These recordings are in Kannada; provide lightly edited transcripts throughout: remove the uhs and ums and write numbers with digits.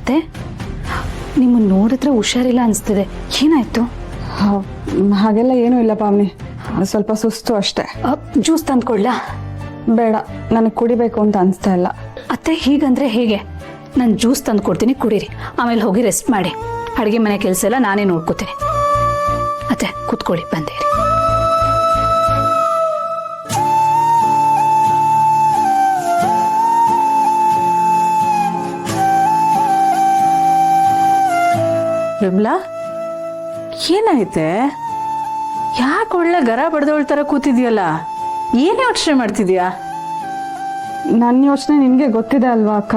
ಅತ್ತೆ, ನಿಮ್ಮನ್ನು ನೋಡಿದ್ರೆ ಹುಷಾರಿಲ್ಲ ಅನಿಸ್ತಿದೆ, ಏನಾಯ್ತು? ಹಾಗೆಲ್ಲ ಏನೂ ಇಲ್ಲ ಪಾವನಿ, ಸ್ವಲ್ಪ ಸುಸ್ತು ಅಷ್ಟೇ. ಜ್ಯೂಸ್ ತಂದ್ಕೊಡ್ಲಾ? ಬೇಡ, ನನಗೆ ಕುಡಿಬೇಕು ಅಂತ ಅನಿಸ್ತಾ ಇಲ್ಲ. ಅತ್ತೆ ಹೀಗಂದ್ರೆ ಹೇಗೆ? ನಾನು ಜ್ಯೂಸ್ ತಂದು ಕೊಡ್ತೀನಿ, ಕುಡೀರಿ. ಆಮೇಲೆ ಹೋಗಿ ರೆಸ್ಟ್ ಮಾಡಿ. ಅಡುಗೆ ಮನೆ ಕೆಲಸ ಎಲ್ಲ ನಾನೇ ನೋಡ್ಕೋತೀನಿ. ಅತ್ತೆ ಕೂತ್ಕೊಳ್ಳಿ, ಬಂದೇರಿ. ವಿಮಲಾ, ಏನಾಯ್ತೆ? ಯಾಕೆ ಒಳ್ಳೆ ಗರ ಬಡ್ದವಳ ಥರ ಕೂತಿದ್ಯಲ್ಲ? ಏನು ಯೋಚನೆ ಮಾಡ್ತಿದ್ಯಾ? ನನ್ನ ಯೋಚನೆ ನಿನಗೆ ಗೊತ್ತಿದೆ ಅಲ್ವಾ ಅಕ್ಕ.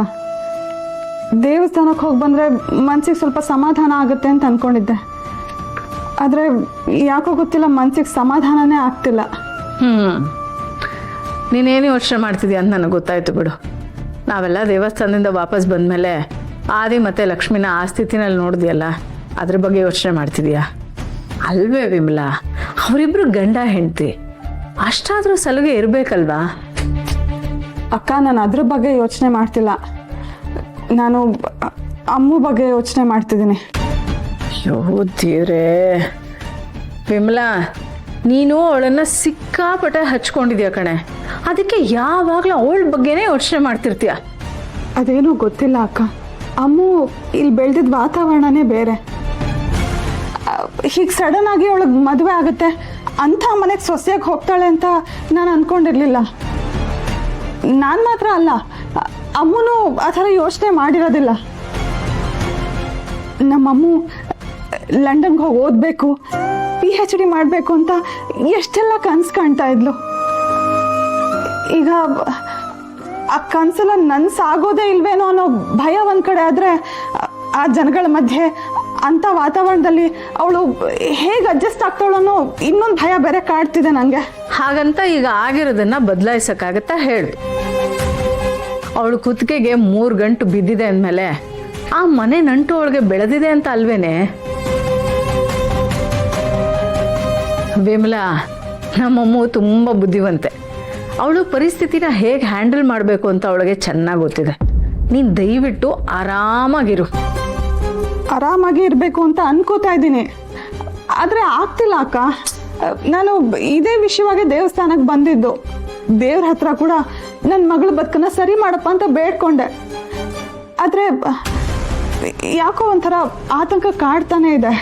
ದೇವಸ್ಥಾನಕ್ಕೆ ಹೋಗಿ ಬಂದರೆ ಮನ್ಸಿಗೆ ಸ್ವಲ್ಪ ಸಮಾಧಾನ ಆಗುತ್ತೆ ಅಂತ ಅಂದ್ಕೊಂಡಿದ್ದೆ. ಆದರೆ ಯಾಕೋ ಗೊತ್ತಿಲ್ಲ, ಮನ್ಸಿಗೆ ಸಮಾಧಾನನೇ ಆಗ್ತಿಲ್ಲ. ನೀನೇನು ಯೋಚನೆ ಮಾಡ್ತಿದ್ಯಾ ಅಂತ ನನಗೆ ಗೊತ್ತಾಯ್ತು ಬಿಡು. ನಾವೆಲ್ಲ ದೇವಸ್ಥಾನದಿಂದ ವಾಪಸ್ ಬಂದಮೇಲೆ ಆದಿ ಮತ್ತು ಲಕ್ಷ್ಮಿನ ಆ ಸ್ಥಿತಿನಲ್ಲಿ ನೋಡಿದ್ಯಲ್ಲ, ಅದ್ರ ಬಗ್ಗೆ ಯೋಚನೆ ಮಾಡ್ತಿದ್ಯಾ? ಅಲ್ವೇ ವಿಮಲಾ, ಅವರಿಬ್ರು ಗಂಡ ಹೆಂಡತಿ, ಅಷ್ಟಾದರೂ ಸಲುಗೆ ಇರಬೇಕಲ್ವಾ? ಅಕ್ಕ, ನಾನು ಅದ್ರ ಬಗ್ಗೆ ಯೋಚನೆ ಮಾಡ್ತಿಲ್ಲ. ನಾನು ಅಮ್ಮು ಬಗ್ಗೆ ಯೋಚನೆ ಮಾಡ್ತಿದ್ದೀನಿ. ಅಯ್ಯೋ ದೇವ್ರೇ ವಿಮಲಾ, ನೀನು ಅವಳನ್ನು ಸಿಕ್ಕಾಪಟ್ಟೆ ಹಚ್ಕೊಂಡಿದ್ಯಾ ಕಣೆ. ಅದಕ್ಕೆ ಯಾವಾಗಲೂ ಅವಳ ಬಗ್ಗೆನೇ ಯೋಚನೆ ಮಾಡ್ತಿರ್ತೀಯ. ಅದೇನೂ ಗೊತ್ತಿಲ್ಲ ಅಕ್ಕ. ಅಮ್ಮು ಇಲ್ಲಿ ಬೆಳೆದಿದ್ದ ವಾತಾವರಣನೇ ಬೇರೆ. ಹೀಗೆ ಸಡನ್ ಆಗಿ ಅವಳಿಗೆ ಮದುವೆ ಆಗುತ್ತೆ, ಅಂಥ ಮನೆಗೆ ಸೊಸೆಯಾಗಿ ಹೋಗ್ತಾಳೆ ಅಂತ ನಾನು ಅಂದ್ಕೊಂಡಿರಲಿಲ್ಲ. ನಾನು ಮಾತ್ರ ಅಲ್ಲ, ಅಮ್ಮನೂ ಆ ಥರ ಯೋಚನೆ ಮಾಡಿರೋದಿಲ್ಲ. ನಮ್ಮಮ್ಮು ಲಂಡನ್ಗೆ ಹೋಗಿ ಓದಬೇಕು, PhD ಮಾಡಬೇಕು ಅಂತ ಎಷ್ಟೆಲ್ಲ ಕನಸು ಕಾಣ್ತಾ ಇದ್ಲು. ಈಗ ಆ ಕನಸೆಲ್ಲ ನನ್ನ ಸಾಗೋದೇ ಇಲ್ವೇನೋ ಅನ್ನೋ ಭಯ ಒಂದು ಕಡೆ ಆದರೆ, ಆ ಜನಗಳ ಮಧ್ಯೆ ಅಂಥ ವಾತಾವರಣದಲ್ಲಿ ಅವಳು ಹೇಗೆ ಅಡ್ಜಸ್ಟ್ ಆಗ್ತಾಳೋ ಅನ್ನೋ ಇನ್ನೊಂದು ಭಯ ಬೇರೆ ಕಾಡ್ತಿದೆ ನನಗೆ. ಹಾಗಂತ ಈಗ ಆಗಿರೋದನ್ನ ಬದಲಾಯಿಸೋಕ್ಕಾಗತ್ತಾ ಹೇಳು? ಅವಳು ಕುತ್ತಿಗೆಗೆ 3 ಗಂಟು ಬಿದ್ದಿದೆ ಅಂದಮೇಲೆ ಆ ಮನೆ ನಂಟು ಅವಳಿಗೆ ಬೆಳೆದಿದೆ ಅಂತ ಅಲ್ವೇನೆ? ವಿಮಲಾ, ನಮ್ಮಮ್ಮ ತುಂಬ ಬುದ್ಧಿವಂತೆ. ಅವಳು ಪರಿಸ್ಥಿತಿನ ಹೇಗೆ ಹ್ಯಾಂಡಲ್ ಮಾಡಬೇಕು ಅಂತ ಅವಳಿಗೆ ಚೆನ್ನಾಗಿ ಗೊತ್ತಿದೆ. ನೀನು ದಯವಿಟ್ಟು ಆರಾಮಾಗಿರು. ಆರಾಮಾಗಿ ಇರಬೇಕು ಅಂತ ಅನ್ಕೋತಾ ಇದ್ದೀನಿ, ಆದರೆ ಆಗ್ತಿಲ್ಲ ಅಕ್ಕ. ನಾನು ಇದೇ ವಿಷಯವಾಗಿ ದೇವಸ್ಥಾನಕ್ಕೆ ಬಂದಿದ್ದು. ದೇವ್ರ ಹತ್ರ ಕೂಡ ನನ್ನ ಮಗಳ ಬದುಕನ್ನ ಸರಿ ಮಾಡಪ್ಪ ಅಂತ ಬೇಡ್ಕೊಂಡೆ. ಆದರೆ ಯಾಕೋ ಒಂಥರ ಆತಂಕ ಕಾಡ್ತಾನೆ ಇದೆ.